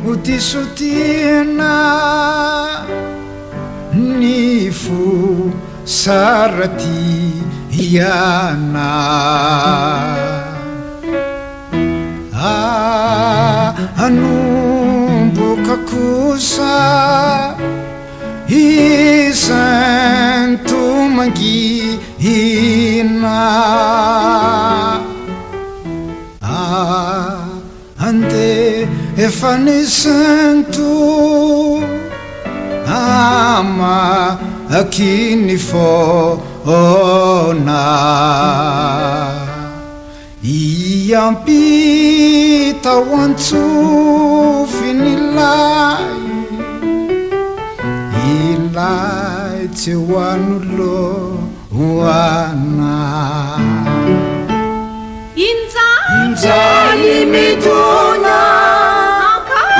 fotisotiana ny fo saratiana anomboka kosa isantomangina ande efanesanto ama akini fona iampita wantsofinilayi ilay tsy hoanoloana injali mitona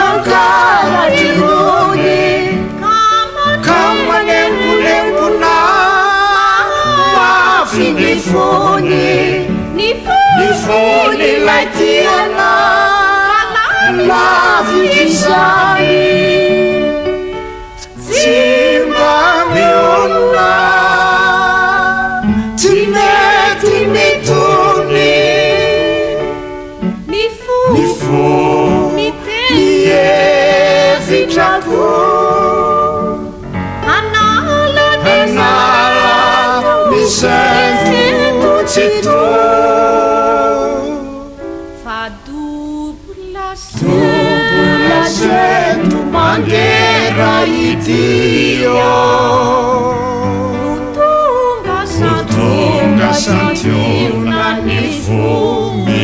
ankaratironi kamanembulembuna mafinifoni nifoni latiana lafikisai Timbamiona timetuni nifu niyevitraku anala misentu citu dubulasentu manggera idio utunga santiona ni fumi